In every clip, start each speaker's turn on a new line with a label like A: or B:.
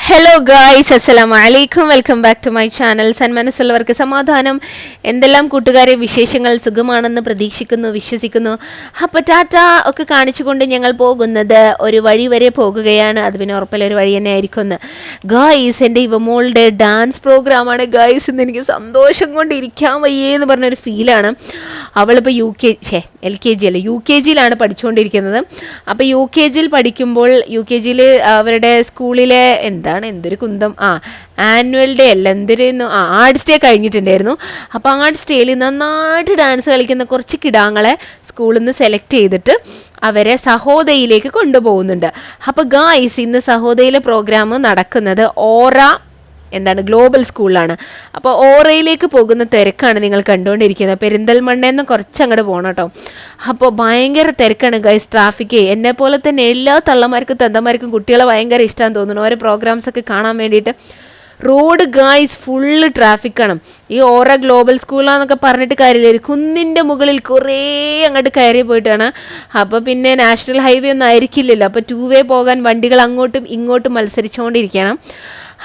A: Hello guys, അസ്സലാമു അലൈക്കും. Welcome back to my channel. സന്മനസ്സുള്ളവർക്ക് സമാധാനം. എന്തെല്ലാം കൂട്ടുകാരെ വിശേഷങ്ങൾ? സുഖമാണെന്ന് പ്രതീക്ഷിക്കുന്നു, വിശ്വസിക്കുന്നു. അപ്പോൾ ടാറ്റ ഒക്കെ കാണിച്ചുകൊണ്ട് ഞങ്ങൾ പോകുന്നത് ഒരു വഴി വരെ പോകുകയാണ്. അത് പിന്നെ ഉറപ്പല്ല ഒരു വഴി തന്നെ ആയിരിക്കും. ഗായ്സ്, എൻ്റെ ഇവമോളുടെ ഡാൻസ് പ്രോഗ്രാമാണ് ഗായ്സ്. ഇന്ന് എനിക്ക് സന്തോഷം കൊണ്ട് ഇരിക്കാൻ വയ്യേന്ന് പറഞ്ഞൊരു ഫീലാണ്. അവളിപ്പോൾ യു കെ ജിയിലാണ് പഠിച്ചുകൊണ്ടിരിക്കുന്നത്. അപ്പോൾ യു കെ ജിയിൽ പഠിക്കുമ്പോൾ അവരുടെ സ്കൂളിലെ എന്തൊരു കുന്തം ആനുവൽ ഡേ അല്ല ആർട്സ് ഡേ കഴിഞ്ഞിട്ടുണ്ടായിരുന്നു. അപ്പോൾ ആർട്സ് ഡേയിൽ നന്നായിട്ട് ഡാൻസ് കളിക്കുന്ന കുറച്ച് കിടാങ്ങളെ സ്കൂളിൽ നിന്ന് സെലക്ട് ചെയ്തിട്ട് അവരെ സഹോദയിലേക്ക് കൊണ്ടുപോകുന്നുണ്ട്. അപ്പോൾ ഗായ്സ്, ഇന്ന് സഹോദയിലെ പ്രോഗ്രാം നടക്കുന്നത് ഗ്ലോബൽ സ്കൂളിലാണ്. അപ്പോൾ ഓറയിലേക്ക് പോകുന്ന തിരക്കാണ് നിങ്ങൾ കണ്ടുകൊണ്ടിരിക്കുന്നത്. പെരിന്തൽമണ്ണയിൽ കുറച്ച് അങ്ങോട്ട് പോകണം കേട്ടോ. അപ്പോൾ ഭയങ്കര തിരക്കാണ് ഗൈസ്, ട്രാഫിക്ക്. എന്നെ പോലെ തന്നെ എല്ലാ തള്ളമാർക്കും തന്തമാർക്കും കുട്ടികളെ ഭയങ്കര ഇഷ്ടമാണെന്ന് തോന്നുന്നു. ഓരോ പ്രോഗ്രാംസൊക്കെ കാണാൻ വേണ്ടിയിട്ട് റോഡ് ഗായ്സ് ഫുള്ള് ട്രാഫിക്കാണ്. ഈ ഓറ ഗ്ലോബൽ സ്കൂളാന്നൊക്കെ പറഞ്ഞിട്ട് കാര്യമില്ല, ഒരു കുന്നിൻ്റെ മുകളിൽ കുറേ അങ്ങോട്ട് കയറി പോയിട്ടാണ്. അപ്പോൾ പിന്നെ നാഷണൽ ഹൈവേ ഒന്നും ആയിരിക്കില്ലല്ലോ. അപ്പോൾ 2 വേ പോകാൻ വണ്ടികൾ അങ്ങോട്ടും ഇങ്ങോട്ടും മത്സരിച്ചുകൊണ്ടിരിക്കണം.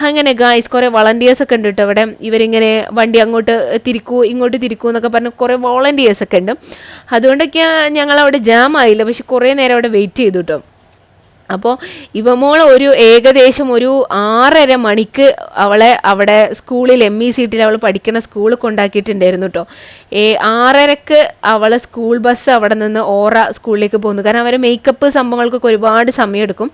A: അങ്ങനെ ഗായ്സ് കുറേ വളണ്ടിയേഴ്സൊക്കെ ഉണ്ട് കേട്ടോ അവിടെ. ഇവരിങ്ങനെ വണ്ടി അങ്ങോട്ട് തിരിക്കൂ ഇങ്ങോട്ട് തിരിക്കൂ എന്നൊക്കെ പറഞ്ഞ് കുറേ വോളണ്ടിയേഴ്സൊക്കെ ഉണ്ട്. അതുകൊണ്ടൊക്കെ ഞങ്ങളവിടെ ജാം ആയില്ല, പക്ഷെ കുറേ നേരം അവിടെ വെയിറ്റ് ചെയ്തു കേട്ടോ. അപ്പോൾ ഇവമോൾ ഏകദേശം ഒരു 6:30 മണിക്ക് അവളെ അവിടെ സ്കൂളിൽ MECT അവൾ പഠിക്കുന്ന സ്കൂളിൽ കൊണ്ടാക്കിയിട്ടുണ്ടായിരുന്നു കേട്ടോ. 6:30ക്ക് അവളെ സ്കൂൾ ബസ് അവിടെ നിന്ന് ഓറ സ്കൂളിലേക്ക് പോകുന്നു. കാരണം അവരെ മേക്കപ്പ് സംഭവങ്ങൾക്കൊക്കെ ഒരുപാട് സമയമെടുക്കും.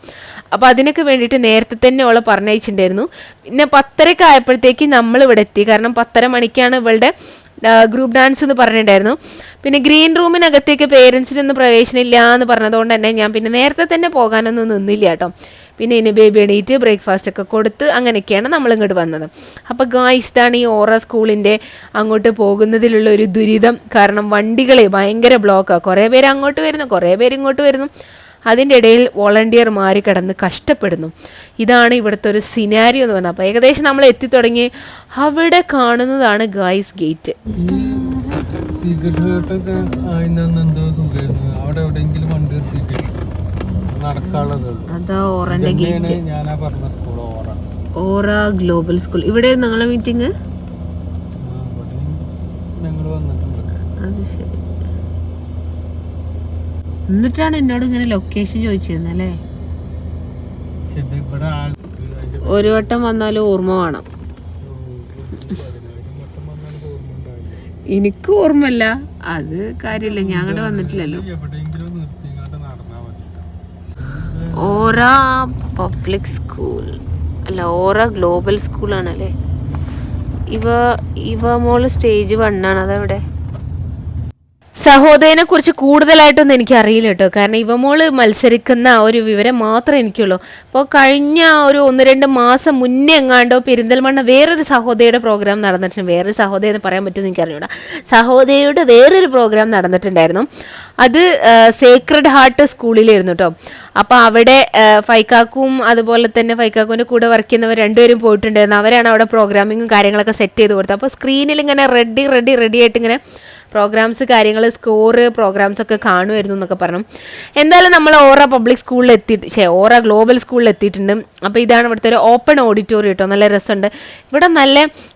A: അപ്പോൾ അതിനൊക്കെ വേണ്ടിയിട്ട് നേരത്തെ തന്നെ അവളെ പറഞ്ഞയച്ചിട്ടുണ്ടായിരുന്നു. പിന്നെ 10:30 ആയപ്പോഴത്തേക്ക് നമ്മളിവിടെ എത്തി. കാരണം 10:30 മണിക്കാണ് ഇവളുടെ ഗ്രൂപ്പ് ഡാൻസ് എന്ന് പറഞ്ഞിട്ടുണ്ടായിരുന്നു. പിന്നെ ഗ്രീൻ റൂമിനകത്തേക്ക് പേരൻസിനൊന്നും പ്രവേശനം ഇല്ല എന്ന് പറഞ്ഞതുകൊണ്ട് തന്നെ ഞാൻ പിന്നെ നേരത്തെ തന്നെ പോകാനൊന്നും നിന്നില്ല കേട്ടോ. പിന്നെ ഇനി ബേബി എണീറ്റ് ബ്രേക്ക്ഫാസ്റ്റ് ഒക്കെ കൊടുത്ത് അങ്ങനെയൊക്കെയാണ് നമ്മളിങ്ങോട്ട് വന്നത്. അപ്പോൾ ഗായ്സ്, ഇതാണ് ഈ ഓറ സ്കൂളിൻ്റെ അങ്ങോട്ട് പോകുന്നതിലുള്ള ഒരു ദുരിതം. കാരണം വണ്ടികളെ ഭയങ്കര ബ്ലോക്കാണ്. കുറേ പേര് അങ്ങോട്ട് വരുന്നു, കുറേ പേര് ഇങ്ങോട്ട് വരുന്നു. അതിൻ്റെ ഇടയിൽ വോളണ്ടിയർമാർ കിടന്ന് കഷ്ടപ്പെടുന്നു. ഇതാണ് ഇവിടുത്തെ ഒരു സിനാരിയോ എന്ന് പറഞ്ഞാൽ. അപ്പോൾ ഏകദേശം നമ്മൾ എത്തിത്തുടങ്ങി. അവിടെ കാണുന്നതാണ് ഗായ്സ് ഗേറ്റ്. അതാ ഓറന്റെ ഗേറ്റ്, ഓറ ഗ്ലോബൽ സ്കൂൾ. ഇവിടെ നിങ്ങളെ മീറ്റിംഗ്. അത് ശരി. എന്നിട്ടാണ് എന്നോട് ഇങ്ങനെ ലൊക്കേഷൻ ചോദിച്ചിരുന്നത് അല്ലേ? ഒരു വട്ടം വന്നാലും ഓർമ്മ വേണം. എനിക്ക് ഓർമ്മല്ല, അത് കാര്യമില്ല, ഞാൻ അങ്ങോട്ട് വന്നിട്ടില്ലല്ലോ. ഓറ പബ്ലിക് സ്കൂൾ അല്ല, ഓറ ഗ്ലോബൽ സ്കൂളാണല്ലേ. ഇവ മോള് സ്റ്റേജ് 1 ആണ്. അതെവിടെ? സഹോദരനെ കുറിച്ച് കൂടുതലായിട്ടൊന്നും എനിക്ക് അറിയില്ല കേട്ടോ. കാരണം ഇവമോള് മത്സരിക്കുന്ന ഒരു വിവരം മാത്രമേ എനിക്കുള്ളൂ. അപ്പോൾ കഴിഞ്ഞ ഒരു 1-2 മാസം മുന്നേ എങ്ങാണ്ടോ പെരിന്തൽമണ്ണ വേറൊരു സഹോദരിയുടെ പ്രോഗ്രാം നടന്നിട്ടുണ്ട്. വേറൊരു സഹോദരി എന്ന് പറയാൻ പറ്റുമെന്ന് എനിക്കറിഞ്ഞൂടാ. സഹോദരിയുടെ വേറൊരു പ്രോഗ്രാം നടന്നിട്ടുണ്ടായിരുന്നു. അത് സേക്രഡ് ഹാർട്ട് സ്കൂളിലായിരുന്നു കേട്ടോ. അപ്പോൾ അവിടെ ഫൈക്കാക്കും അതുപോലെ തന്നെ ഫൈക്കാക്കുവിൻ്റെ കൂടെ വർക്ക് ചെയ്യുന്നവർ 2 പേരും പോയിട്ടുണ്ടായിരുന്നു. അവരാണ് അവിടെ പ്രോഗ്രാമിങ്ങും കാര്യങ്ങളൊക്കെ സെറ്റ് ചെയ്ത് കൊടുത്തത്. അപ്പോൾ സ്ക്രീനിൽ ഇങ്ങനെ റെഡി ആയിട്ട് ഇങ്ങനെ പ്രോഗ്രാംസ്, കാര്യങ്ങൾ, സ്കോറ്, പ്രോഗ്രാംസ് ഒക്കെ കാണുമായിരുന്നു എന്നൊക്കെ പറഞ്ഞു. എന്തായാലും നമ്മൾ ഓറ പബ്ലിക് സ്കൂളിൽ ഓറ ഗ്ലോബൽ സ്കൂളിൽ എത്തിയിട്ടുണ്ട്. അപ്പോൾ ഇതാണ് ഇവിടുത്തെ ഒരു ഓപ്പൺ ഓഡിറ്റോറിയം കേട്ടോ. നല്ല രസമുണ്ട് ഇവിടെ.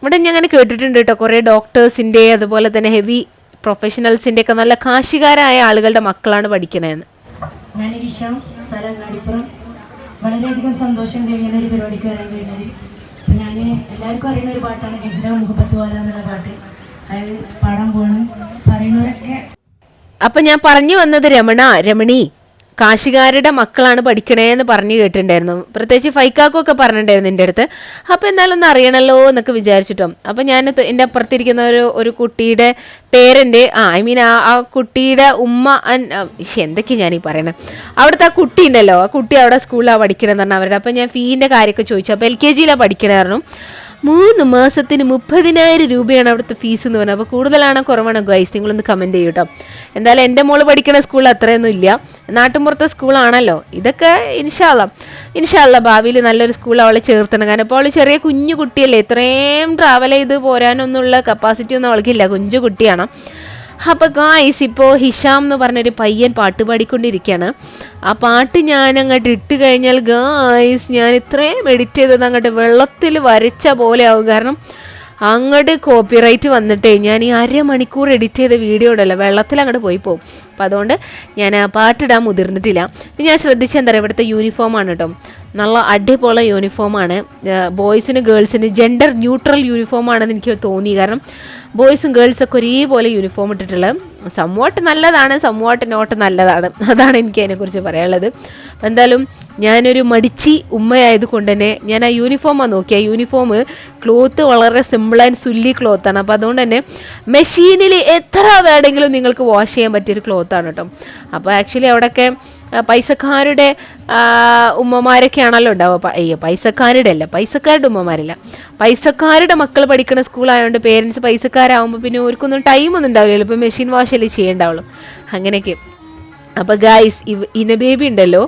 A: ഇവിടെ ഞാൻ അങ്ങനെ കേട്ടിട്ടുണ്ട് കേട്ടോ, കുറേ ഡോക്ടേഴ്സിൻ്റെ അതുപോലെ തന്നെ ഹെവി പ്രൊഫഷണൽസിൻ്റെ ഒക്കെ നല്ല കാശികാരായ ആളുകളുടെ മക്കളാണ് പഠിക്കണതെന്ന്.
B: വളരെയധികം സന്തോഷം ഇങ്ങനെ ഒരു പരിപാടിക്ക് വരാൻ കഴിഞ്ഞത്. ഞാൻ എല്ലാവർക്കും അറിയുന്ന ഒരു പാട്ടാണ് ഗജര മുഖപ്പത്ത് പോലെ എന്നുള്ള പാട്ട്. അത് പാടാൻ പോകണം പറയുന്നവരൊക്കെ.
A: അപ്പം ഞാൻ പറഞ്ഞു വന്നത് രമണി കാശികാരുടെ മക്കളാണ് പഠിക്കണേന്ന് പറഞ്ഞു കേട്ടിട്ടുണ്ടായിരുന്നു. പ്രത്യേകിച്ച് ഫൈക്കാക്കൊക്കെ പറഞ്ഞിട്ടുണ്ടായിരുന്നു എൻ്റെ അടുത്ത്. അപ്പോൾ എന്നാലും ഒന്ന് അറിയണമല്ലോ എന്നൊക്കെ വിചാരിച്ചിട്ടോ. അപ്പോൾ ഞാൻ എൻ്റെ അപ്പുറത്തിരിക്കുന്ന ഒരു കുട്ടിയുടെ പേരൻ്റ് ആ കുട്ടിയുടെ ഉമ്മ എന്തൊക്കെയാണ് ഞാനീ പറയണത്. അവിടുത്തെ ആ കുട്ടി ഉണ്ടല്ലോ, ആ കുട്ടി അവിടെ സ്കൂളിലാണ് പഠിക്കണമെന്ന് പറഞ്ഞാൽ അവരുടെ. അപ്പോൾ ഞാൻ ഫീൻ്റെ കാര്യമൊക്കെ ചോദിച്ചു. അപ്പോൾ LKG പഠിക്കണമായിരുന്നു. 3 മാസത്തിന് 30,000 രൂപയാണ് അവിടുത്തെ ഫീസ് എന്ന് പറഞ്ഞത്. അപ്പോൾ കൂടുതലാണോ കുറവാണോ ഗൈസ്, നിങ്ങളൊന്ന് കമൻറ്റ് ചെയ്യൂ കേട്ടോ. എന്തായാലും എൻ്റെ മോള് പഠിക്കുന്ന സ്കൂളിൽ അത്രയൊന്നും ഇല്ല, നാട്ടിൻപുറത്തെ സ്കൂളാണല്ലോ. ഇതൊക്കെ ഇൻഷാല്ല ഭാവിയിൽ നല്ലൊരു സ്കൂൾ അവളെ ചേർത്തണം. കാരണം അപ്പോൾ അവൾ ചെറിയ കുഞ്ഞു കുട്ടിയല്ലേ, ഇത്രയും ട്രാവൽ ചെയ്ത് പോരാനൊന്നുള്ള കപ്പാസിറ്റി ഒന്നും അവൾക്കില്ല, കുഞ്ഞു കുട്ടിയാണ്. അപ്പോൾ ഗായ്സ് ഇപ്പോൾ ഹിഷാം എന്ന് പറഞ്ഞൊരു പയ്യൻ പാട്ട് പാടിക്കൊണ്ടിരിക്കുകയാണ്. ആ പാട്ട് ഞാൻ അങ്ങോട്ട് ഇട്ട് കഴിഞ്ഞാൽ ഗായ്സ് ഞാൻ ഇത്രയും എഡിറ്റ് ചെയ്തത് അങ്ങോട്ട് വെള്ളത്തിൽ വരച്ച പോലെ ആവും. കാരണം അങ്ങോട്ട് കോപ്പിറൈറ്റ് വന്നിട്ടേ ഞാൻ ഈ അരമണിക്കൂർ എഡിറ്റ് ചെയ്ത വീഡിയോ ഉണ്ടല്ലോ വെള്ളത്തിൽ അങ്ങോട്ട് പോയി പോകും. അപ്പോൾ അതുകൊണ്ട് ഞാൻ ആ പാട്ടിടാൻ മുതിർന്നിട്ടില്ല. ഞാൻ ശ്രദ്ധിച്ച എന്താ പറയുക, ഇവിടുത്തെ യൂണിഫോമാണ് കേട്ടോ, നല്ല അടിപൊളി യൂണിഫോമാണ്. ബോയ്സിനും ഗേൾസിനും ജെൻഡർ ന്യൂട്രൽ യൂണിഫോമാണെന്ന് എനിക്ക് തോന്നി. കാരണം ബോയ്സും ഗേൾസൊക്കെ ഒരേപോലെ യൂണിഫോം ഇട്ടിട്ടുള്ളത് സംവാട്ട് നല്ലതാണ്, സംവാട്ട് നോട്ട് നല്ലതാണ്. അതാണ് എനിക്ക് അതിനെക്കുറിച്ച് പറയാനുള്ളത്. അപ്പം എന്തായാലും ഞാനൊരു മടിച്ചി ഉമ്മയായത് കൊണ്ട് തന്നെ ഞാൻ ആ യൂണിഫോമാണ് നോക്കി. ആ യൂണിഫോം ക്ലോത്ത് വളരെ സിമ്പിൾ ആൻഡ് സുല്ലി ക്ലോത്താണ്. അപ്പോൾ അതുകൊണ്ട് തന്നെ മെഷീനിൽ എത്ര വേണമെങ്കിലും നിങ്ങൾക്ക് വാഷ് ചെയ്യാൻ പറ്റിയൊരു ക്ലോത്താണ് കേട്ടോ. അപ്പോൾ ആക്ച്വലി അവിടെയൊക്കെ പൈസക്കാരുടെ ഉമ്മമാരൊക്കെ ആണല്ലോ ഉണ്ടാവുക. പൈസക്കാരുടെ അല്ല, പൈസക്കാരുടെ ഉമ്മമാരില്ല, പൈസക്കാരുടെ മക്കൾ പഠിക്കുന്ന സ്കൂളായതുകൊണ്ട് പേരൻസ് പൈസക്കാരാകുമ്പോൾ പിന്നെ അവർക്കൊന്നും ടൈമൊന്നും ഉണ്ടാവില്ലല്ലോ. ഇപ്പോൾ മെഷീൻ വാഷല്ലേ ചെയ്യേണ്ടാവുള്ളൂ, അങ്ങനെയൊക്കെ. അപ്പോൾ ഗായ്സ് ഇന ബേബി ഉണ്ടല്ലോ,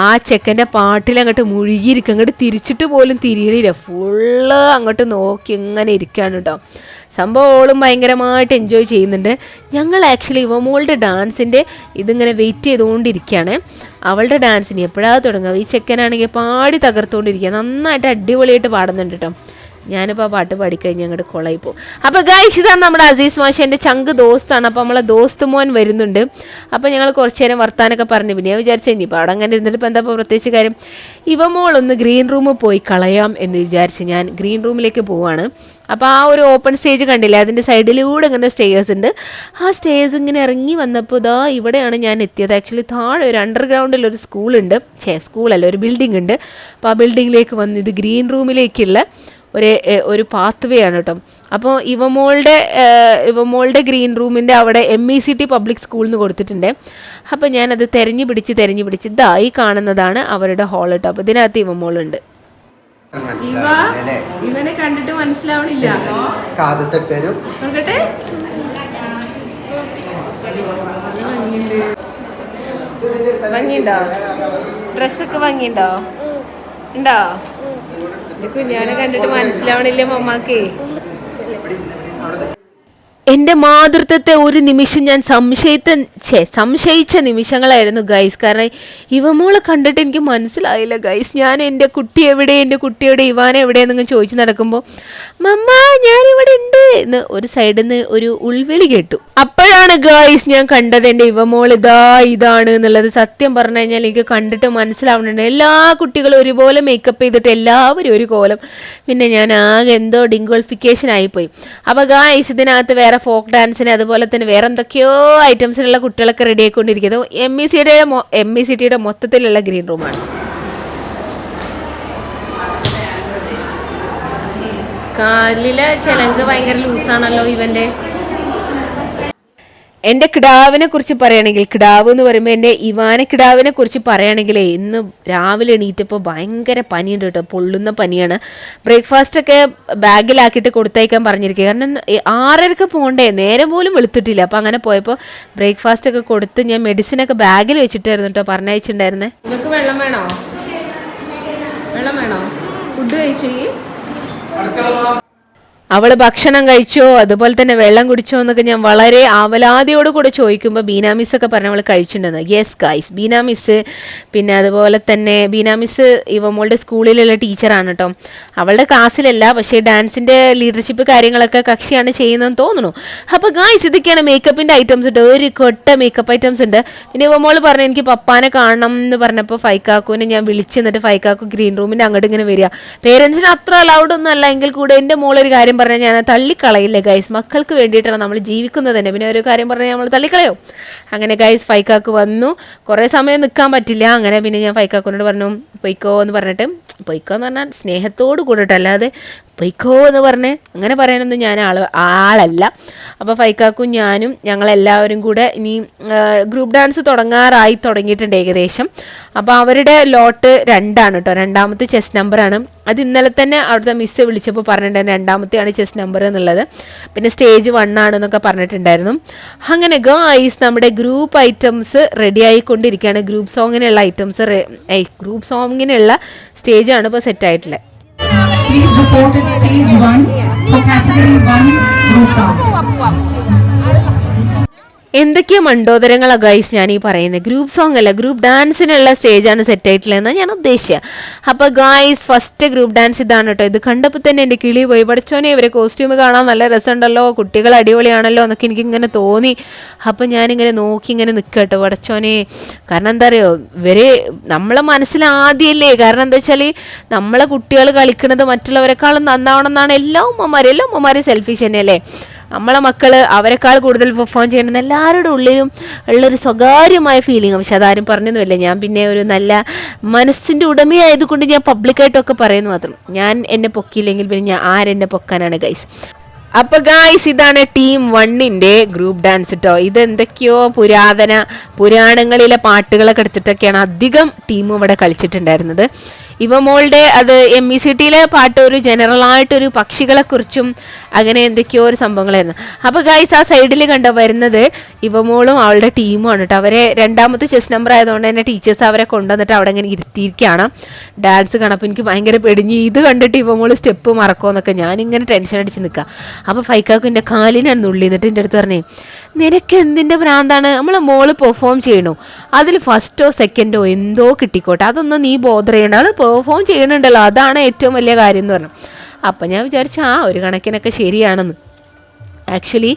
A: ആ ചെക്കൻ്റെ പാട്ടിൽ അങ്ങോട്ട് മുഴുകിയിരിക്കും, അങ്ങോട്ട് തിരിച്ചിട്ട് പോലും തിരിയണില്ല, ഫുള്ള് അങ്ങോട്ട് നോക്കി ഇങ്ങനെ ഇരിക്കുകയാണ് കേട്ടോ. സംഭവം ഭയങ്കരമായിട്ട് എൻജോയ് ചെയ്യുന്നുണ്ട്. ഞങ്ങൾ ആക്ച്വലി ഇവമോളുടെ ഡാൻസിൻ്റെ ഇതിങ്ങനെ വെയിറ്റ് ചെയ്തുകൊണ്ടിരിക്കുകയാണ്. അവളുടെ ഡാൻസിന് എപ്പോഴാണ് തുടങ്ങുക. ഈ ചെക്കനാണെങ്കിൽ പാടി തകർത്തുകൊണ്ടിരിക്കുക, നന്നായിട്ട് അടിപൊളിയായിട്ട് പാടുന്നുണ്ട് കേട്ടോ. ഞാനിപ്പോൾ ആ പാട്ട് പാടിക്കഴിഞ്ഞ് അങ്ങോട്ട് കൊളായി പോകും. അപ്പോൾ ഗായ്സ് ഇതാണ് നമ്മുടെ അസീസ് മാഷ്, എൻ്റെ ചങ്ക് ദോസ്താണ്. അപ്പോൾ നമ്മളെ ദോസ്ത് മോൻ വരുന്നുണ്ട്. അപ്പോൾ ഞങ്ങൾ കുറച്ച് നേരം വർത്താനൊക്കെ പറഞ്ഞു. പിന്നെ ഞാൻ വിചാരിച്ചു ഇനിയിപ്പോൾ അവിടെ അങ്ങനെ ഇരുന്നിട്ട് ഇപ്പോൾ എന്താ പ്രത്യേകിച്ച് കാര്യം, ഇവമോളൊന്ന് ഗ്രീൻ റൂമിൽ പോയി കളയാം എന്ന് വിചാരിച്ച് ഞാൻ ഗ്രീൻ റൂമിലേക്ക് പോവാണ്. അപ്പോൾ ആ ഒരു ഓപ്പൺ സ്റ്റേജ് കണ്ടില്ലേ, അതിൻ്റെ സൈഡിലൂടെ ഇങ്ങനെ സ്റ്റേഴ്സ് ഉണ്ട്. ആ സ്റ്റേഴ്സ് ഇങ്ങനെ ഇറങ്ങി വന്നപ്പോൾ ഇതാ ഇവിടെയാണ് ഞാൻ എത്തിയത്. ആക്ച്വലി താഴെ ഒരു അണ്ടർഗ്രൗണ്ടിൽ ഒരു സ്കൂളുണ്ട്, സ്കൂളല്ല ഒരു ബിൽഡിംഗ് ഉണ്ട്. അപ്പോൾ ആ ബിൽഡിങ്ങിലേക്ക് വന്ന് ഇത് ഗ്രീൻ റൂമിലേക്കുള്ള ഒരു പാത്ത് വേ ആണ് കേട്ടോ. അപ്പോൾ ഇവമോളുടെ ഗ്രീൻ റൂമിൻ്റെ അവിടെ MECT പബ്ലിക് സ്കൂൾ എന്ന് കൊടുത്തിട്ടുണ്ട്. അപ്പോൾ ഞാനത് തെരഞ്ഞു പിടിച്ച് ഇതാ ഈ കാണുന്നതാണ് അവരുടെ ഹാൾ കേട്ടോ. അപ്പോൾ ഇതിനകത്ത് ഇവമോളുണ്ട്. ഇവനെ കണ്ടിട്ട് മനസ്സിലാവണില്ല, നോക്കട്ടെ. ഭംഗിയുണ്ടോ? ഡ്രസ്സൊക്കെ ഭംഗിയുണ്ടോ? ഉണ്ടോ? കുഞ്ഞാനെ കണ്ടിട്ട് മനസ്സിലാവണില്ലേ മമ്മാക്കേ? എൻ്റെ മാതൃത്വത്തെ ഒരു നിമിഷം ഞാൻ സംശയിച്ച നിമിഷങ്ങളായിരുന്നു ഗൈസ്. കാരണം ഇവമോളെ കണ്ടിട്ട് എനിക്ക് മനസ്സിലായില്ല ഗൈസ്. ഞാൻ എൻ്റെ കുട്ടി എവിടെ, എൻ്റെ കുട്ടിയുടെ ഇവാൻ എവിടെയെന്നൊക്കെ ചോദിച്ച് നടക്കുമ്പോൾ മമ്മ ഞാനിവിടെ ഉണ്ട് എന്ന് ഒരു സൈഡിൽ നിന്ന് ഒരു ഉൾവിളി കേട്ടു. അപ്പോഴാണ് ഗൈസ് ഞാൻ കണ്ടത് എൻ്റെ ഇവമോൾ ഇതാണ് എന്നുള്ളത്. സത്യം പറഞ്ഞു കഴിഞ്ഞാൽ എനിക്ക് കണ്ടിട്ട് മനസ്സിലാവുന്നുണ്ട്. എല്ലാ കുട്ടികളും ഒരുപോലെ മേക്കപ്പ് ചെയ്തിട്ട് എല്ലാവരും ഒരു കോലം. പിന്നെ ഞാൻ ആകെ എന്തോ ഡിംഗ്വളിഫിക്കേഷൻ ആയിപ്പോയി. അപ്പോൾ ഗൈസ് ഇതിനകത്ത് വേറെ ഫോക്ക് ഡാൻസിന് അതുപോലെ തന്നെ വേറെ എന്തൊക്കെയോ ഐറ്റംസിനുള്ള കുട്ടികളൊക്കെ റെഡി ആയിക്കൊണ്ടിരിക്കുന്നത്. MECTയുടെ മൊത്തത്തിലുള്ള ഗ്രീൻ റൂമാണ്. കാലിലെ ചിലങ്ക് ഭയങ്കര ലൂസാണല്ലോ ഇവൻ്റെ. എൻ്റെ കിടാവിനെ കുറിച്ച് പറയുകയാണെങ്കിൽ, കിടാവ് എന്ന് പറയുമ്പോൾ എൻ്റെ ഇവാനെ കിടാവിനെ കുറിച്ച് പറയുകയാണെങ്കിൽ ഇന്ന് രാവിലെ എണീറ്റപ്പോൾ ഭയങ്കര പനിയുണ്ട് കേട്ടോ, പൊള്ളുന്ന പനിയാണ്. ബ്രേക്ക്ഫാസ്റ്റൊക്കെ ബാഗിലാക്കിയിട്ട് കൊടുത്തയക്കാൻ പറഞ്ഞിരിക്കുക. കാരണം 6:30 പോകണ്ടേ, നേരം പോലും വെളുത്തിട്ടില്ല. അപ്പോൾ അങ്ങനെ പോയപ്പോൾ ബ്രേക്ക്ഫാസ്റ്റൊക്കെ കൊടുത്ത് ഞാൻ മെഡിസിനൊക്കെ ബാഗിൽ വെച്ചിട്ടായിരുന്നു കേട്ടോ പറഞ്ഞയച്ചിട്ടുണ്ടായിരുന്നേ. നിങ്ങൾക്ക് വെള്ളം വേണോ? ഫുഡ് കഴിച്ചു? അവൾ ഭക്ഷണം കഴിച്ചോ അതുപോലെ തന്നെ വെള്ളം കുടിച്ചോ എന്നൊക്കെ ഞാൻ വളരെ ആവലാതിയോട് കൂടെ ചോദിക്കുമ്പോൾ ബീനാമിസ്സൊക്കെ പറഞ്ഞ അവൾ കഴിച്ചിട്ടുണ്ടെന്ന്. Yes guys, ബീനാമിസ്. പിന്നെ അതുപോലെ തന്നെ ബീനാമിസ് ഇവമോളുടെ സ്കൂളിലുള്ള ടീച്ചറാണ് കേട്ടോ. അവളുടെ ക്ലാസ്സിലല്ല, പക്ഷേ ഡാൻസിൻ്റെ ലീഡർഷിപ്പ് കാര്യങ്ങളൊക്കെ കക്ഷിയാണ് ചെയ്യുന്നതെന്ന് തോന്നുന്നു. അപ്പോൾ ഗൈസ് ഇതൊക്കെയാണ് മേക്കപ്പിൻ്റെ ഐറ്റംസ് കേട്ടോ. ഒരു കൊട്ട മേക്കപ്പ് ഐറ്റംസ് ഉണ്ട്. പിന്നെ ഇവമോൾ പറഞ്ഞു എനിക്ക് പപ്പാനെ കാണണം എന്ന് പറഞ്ഞപ്പോൾ ഫൈക്കാക്കുവിനെ ഞാൻ വിളിച്ച് എന്നിട്ട് ഫൈക്കാക്കു ഗ്രീൻ റൂമിൻ്റെ അങ്ങോട്ട് ഇങ്ങനെ വരിക. പേരൻസിന് അത്ര അലൗഡ് ഒന്നും അല്ല എങ്കിൽ കൂടെ എൻ്റെ മോളൊരു കാര്യം പറഞ്ഞാൽ ഞാൻ തള്ളിക്കളയില്ല ഗൈസ്. മക്കൾക്ക് വേണ്ടിയിട്ടാണ് നമ്മൾ ജീവിക്കുന്നത് തന്നെ. പിന്നെ ഒരു കാര്യം പറഞ്ഞാൽ നമ്മൾ തള്ളിക്കളയോ? അങ്ങനെ ഗൈസ് ഫൈക്കാക്ക് വന്നു. കുറേ സമയം നിൽക്കാൻ പറ്റില്ല. അങ്ങനെ പിന്നെ ഞാൻ ഫൈക്കാക്കിനോട് പറഞ്ഞു പൊയ്ക്കോ എന്ന് പറഞ്ഞിട്ട്, പൊയ്ക്കോ എന്ന് പറഞ്ഞാൽ സ്നേഹത്തോട് കൂടിയിട്ട്, അല്ലാതെ പൊയ്ക്കോ എന്ന് പറഞ്ഞ് അങ്ങനെ പറയാനൊന്നും ഞാൻ ആളല്ല. അപ്പോൾ ഫൈക്കാക്കും ഞാനും ഞങ്ങളെല്ലാവരും കൂടെ ഇനി ഗ്രൂപ്പ് ഡാൻസ് തുടങ്ങിയിട്ടുണ്ട് ഏകദേശം. അപ്പോൾ അവരുടെ ലോട്ട് 2 കേട്ടോ. 2ാമത്തെ ചെസ് നമ്പറാണ്. അത് ഇന്നലെ തന്നെ അവിടുത്തെ മിസ്സ് വിളിച്ചപ്പോൾ പറഞ്ഞിട്ടുണ്ടായിരുന്നു 2ാമത്തെയാണ് ചെസ് നമ്പർ എന്നുള്ളത്. പിന്നെ സ്റ്റേജ് 1 ആണെന്നൊക്കെ പറഞ്ഞിട്ടുണ്ടായിരുന്നു. അങ്ങനെ ഗൈസ് നമ്മുടെ ഗ്രൂപ്പ് ഐറ്റംസ് റെഡി ആയിക്കൊണ്ടിരിക്കുകയാണ്. ഗ്രൂപ്പ് സോങ്ങിനുള്ള സ്റ്റേജാണ് ഇപ്പോൾ സെറ്റായിട്ടുള്ളത്.
C: Please report at stage 1 for category 1 group dance.
A: എന്തൊക്കെയോ മണ്ടോദരങ്ങളാ ഗൈസ് ഞാൻ ഈ പറയുന്നത്. ഗ്രൂപ്പ് സോങ് അല്ല, ഗ്രൂപ്പ് ഡാൻസിനുള്ള സ്റ്റേജാണ് സെറ്റ് ആയിട്ടുള്ളതെന്ന് ഞാൻ ഉദ്ദേശിച്ചത്. അപ്പോൾ ഗൈസ് ഫസ്റ്റ് ഗ്രൂപ്പ് ഡാൻസ് ഇതാണ് കേട്ടോ. ഇത് കണ്ടപ്പോൾ തന്നെ എൻ്റെ കിളി പോയി. പഠിച്ചോനെ ഇവരെ കോസ്റ്റ്യൂം കാണാൻ നല്ല രസമുണ്ടല്ലോ, കുട്ടികൾ അടിപൊളിയാണല്ലോ എന്നൊക്കെ എനിക്കിങ്ങനെ തോന്നി. അപ്പോൾ ഞാനിങ്ങനെ നോക്കി ഇങ്ങനെ നിൽക്കുക കേട്ടോ പഠിച്ചോനെ. കാരണം എന്താ പറയുക, ഇവർ നമ്മളെ മനസ്സിൽ ആദ്യമല്ലേ, കാരണം എന്താ വെച്ചാൽ നമ്മളെ കുട്ടികൾ കളിക്കുന്നത് മറ്റുള്ളവരെക്കാളും നന്നാവണം എന്നാണ് എല്ലാ ഉമ്മമാരും സെൽഫിഷ് തന്നെയല്ലേ. നമ്മളെ മക്കൾ അവരെക്കാൾ കൂടുതൽ പെർഫോം ചെയ്യണമെന്ന് എല്ലാവരുടെ ഉള്ളിലും ഉള്ളൊരു സ്വകാര്യമായ ഫീലിംഗ്. പക്ഷെ അതാരും പറഞ്ഞൊന്നുമില്ല. ഞാൻ പിന്നെ ഒരു നല്ല മനസ്സിൻ്റെ ഉടമയായതുകൊണ്ട് ഞാൻ പബ്ലിക്കായിട്ടൊക്കെ പറയുന്നു മാത്രം. ഞാൻ എന്നെ പൊക്കിയില്ലെങ്കിൽ പിന്നെ ഞാൻ ആരെന്നെ പൊക്കാനാണ് ഗൈസ്. അപ്പോൾ ഗായ്സ് ഇതാണ് ടീം 1ൻ്റെ ഗ്രൂപ്പ് ഡാൻസ് കേട്ടോ. ഇതെന്തൊക്കെയോ പുരാണങ്ങളിലെ പാട്ടുകളൊക്കെ എടുത്തിട്ടൊക്കെയാണ് അധികം ടീമും ഇവിടെ കളിച്ചിട്ടുണ്ടായിരുന്നത്. ഇവമോളുടെ അത് MECTയിലെ പാട്ട് ഒരു ജനറലായിട്ടൊരു പക്ഷികളെക്കുറിച്ചും അങ്ങനെ എന്തൊക്കെയോ ഒരു സംഭവങ്ങളായിരുന്നു. അപ്പോൾ ഗായ്സ് ആ സൈഡിൽ വരുന്നത് ഇവമോളും അവളുടെ ടീമുമാണ് കേട്ടോ. അവരെ രണ്ടാമത്തെ ചെസ് നമ്പർ ആയതുകൊണ്ട് തന്നെ ടീച്ചേഴ്സ് അവരെ കൊണ്ടുവന്നിട്ട് അവിടെ ഇങ്ങനെ ഇരുത്തിയിരിക്കുകയാണ് ഡാൻസ് കാണാം. അപ്പോൾ എനിക്ക് ഭയങ്കര പെടിഞ്ഞ് ഇത് കണ്ടിട്ട് ഇവമോള് സ്റ്റെപ്പ് മറക്കുമെന്നൊക്കെ ഞാനിങ്ങനെ ടെൻഷൻ അടിച്ച് നിൽക്കുക. അപ്പോൾ ഫൈക്കാക്കും എൻ്റെ കാലിനാണ് നുള്ളി. എന്നിട്ട് എൻ്റെ അടുത്ത് പറഞ്ഞേ, നിനക്ക് എന്തിൻ്റെ ഭ്രാന്താണ്, നമ്മളെ മോള് പെർഫോം ചെയ്യണോ, അതിൽ ഫസ്റ്റോ സെക്കൻഡോ എന്തോ കിട്ടിക്കോട്ടെ, അതൊന്നും നീ ബോധർ ചെയ്യണ്ട, അവൾ പെർഫോം ചെയ്യണുണ്ടല്ലോ, അതാണ് ഏറ്റവും വലിയ കാര്യം എന്ന് പറഞ്ഞു. അപ്പം ഞാൻ വിചാരിച്ചു ഒരു കണക്കിനൊക്കെ ശരിയാണെന്ന്. ആക്ച്വലി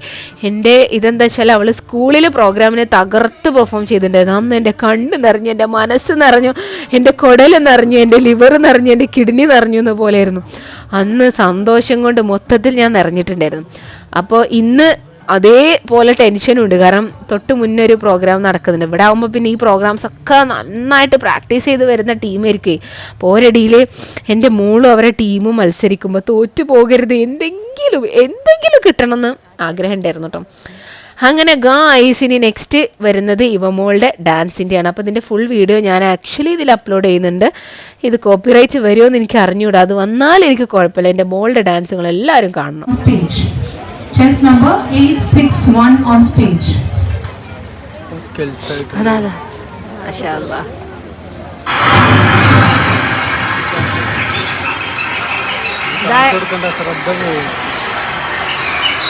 A: എൻ്റെ ഇതെന്താ വെച്ചാൽ അവൾ സ്കൂളിൽ പ്രോഗ്രാമിനെ തകർത്ത് പെർഫോം ചെയ്തിട്ടുണ്ടായിരുന്നു. അന്ന് എൻ്റെ കണ്ണ് നിറഞ്ഞു, എൻ്റെ മനസ്സ് നിറഞ്ഞു, എൻ്റെ കുടൽ നിറഞ്ഞു, എൻ്റെ ലിവർ നിറഞ്ഞു, എൻ്റെ കിഡ്നി നിറഞ്ഞു എന്ന പോലെയായിരുന്നു. അന്ന് സന്തോഷം കൊണ്ട് മൊത്തത്തിൽ ഞാൻ നിറഞ്ഞിട്ടുണ്ടായിരുന്നു. അപ്പോൾ ഇന്ന് അതേപോലെ ടെൻഷനുണ്ട്. കാരണം തൊട്ട് മുന്നേ ഒരു പ്രോഗ്രാം നടക്കുന്നുണ്ട്. ഇവിടെ ആകുമ്പോൾ പിന്നെ ഈ പ്രോഗ്രാംസ് ഒക്കെ നന്നായിട്ട് പ്രാക്ടീസ് ചെയ്ത് വരുന്ന ടീമായിരിക്കും. അപ്പോൾ ഒരടിയിൽ എൻ്റെ മോളും അവരെ ടീമും മത്സരിക്കുമ്പോൾ തോറ്റു പോകരുത്, എന്തെങ്കിലും കിട്ടണമെന്ന് ആഗ്രഹം ഉണ്ടായിരുന്നു കേട്ടോ. അങ്ങനെ ഗായ്സിനി നെക്സ്റ്റ് വരുന്നത് ഇവമോളുടെ ഡാൻസിൻ്റെയാണ്. അപ്പോൾ ഇതിൻ്റെ ഫുൾ വീഡിയോ ഞാൻ ആക്ച്വലി ഇതിൽ അപ്ലോഡ് ചെയ്യുന്നുണ്ട്. ഇത് കോപ്പിറൈറ്റ് വരുമോ എന്ന് എനിക്ക് അറിഞ്ഞുകൂടാ. അത് വന്നാൽ എനിക്ക് കുഴപ്പമില്ല. എൻ്റെ മോളുടെ ഡാൻസുകൾ എല്ലാവരും കാണണം.
C: Chess number 861 on stage.
A: അതാ മാഷാ അല്ലാഹ്.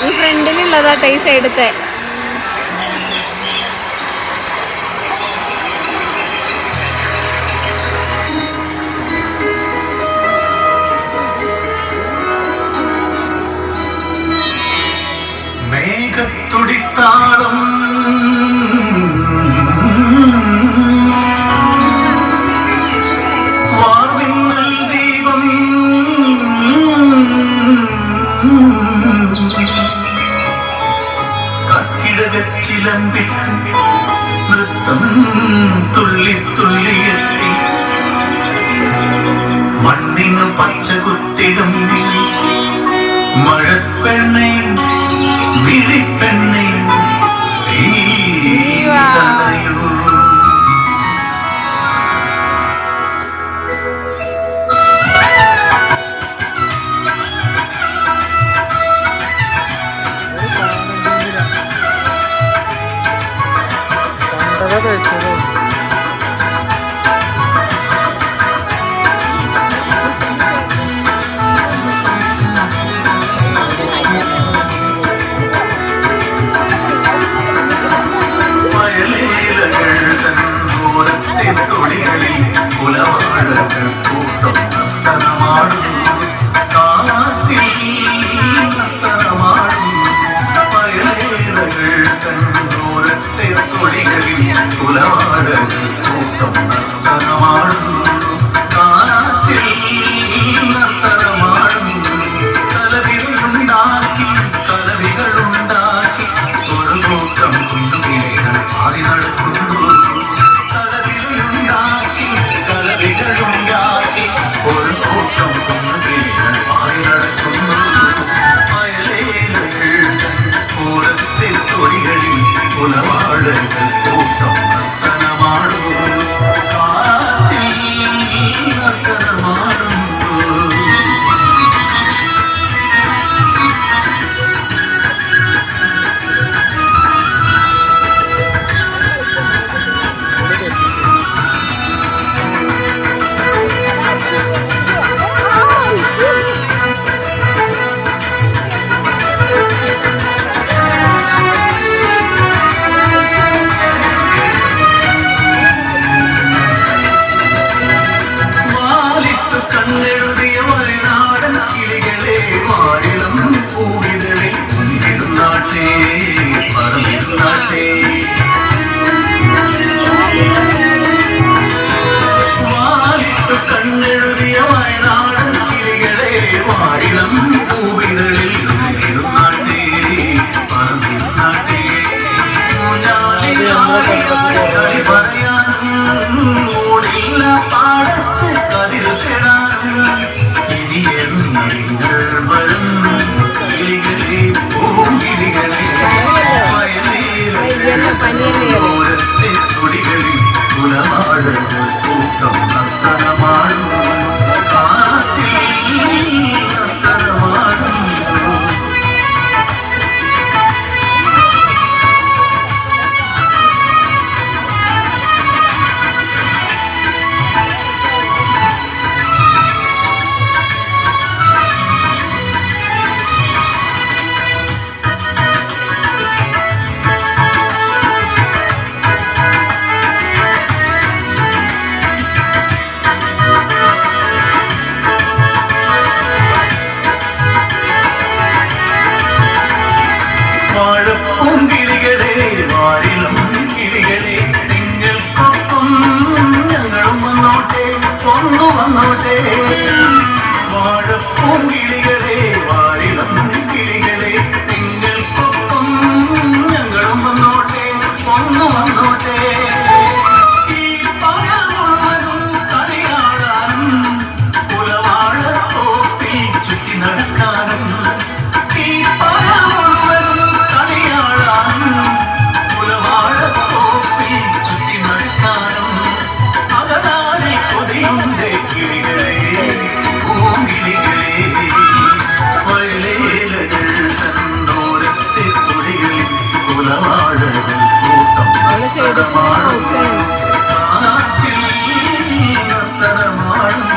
A: ഈ ഫ്രണ്ടിലുള്ളതാട്ടെ ഈ സൈഡത്തെ.
D: മേഘത്തുടിത്താളം വാർമിന്നൽ ദീപം തിങ്കൾ വരും കിളികളെ പൂങ്കിളികളെ വയലേലത്തെ തുടികളിൽ കുലവാഴകൾ കൂട്ടം നർത്തനമാടും കാറ്റിൽ നർത്തനമാടും വാഴപ്പൂം കിളികളെ വാരിളം കിളികളെ നിങ്ങൾക്കൊപ്പം ഞങ്ങളും വന്നോട്ടെ ഒന്നു വന്നോട്ടെ വാഴപ്പൂം കിളികളെ വാരിളം കിളികളെ നിങ്ങൾക്കൊപ്പം ഞങ്ങളും വന്നോട്ടെ ഒന്നു വന്നോട്ടെ ഈ പകൽ മുഴുവനും കളിയാടാനും കുലവാഴത്തോപ്പിൽ ചുറ്റി നടക്കാനും ഈ പകൽ മുഴുവനും കളിയാടാനും കുലവാഴത്തോപ്പിൽ ചുറ്റി നടക്കാനും അകലാതെ കൊതിയുണ്ട് കിളികളെ പൂങ്കിളികളെ വയലേലകൾ തന്നോരത്തെ തുടികളിൽ കുലവാഴകൾ കൂട്ടം നർത്തനമാടും കാറ്റിൽ നർത്തനമാടും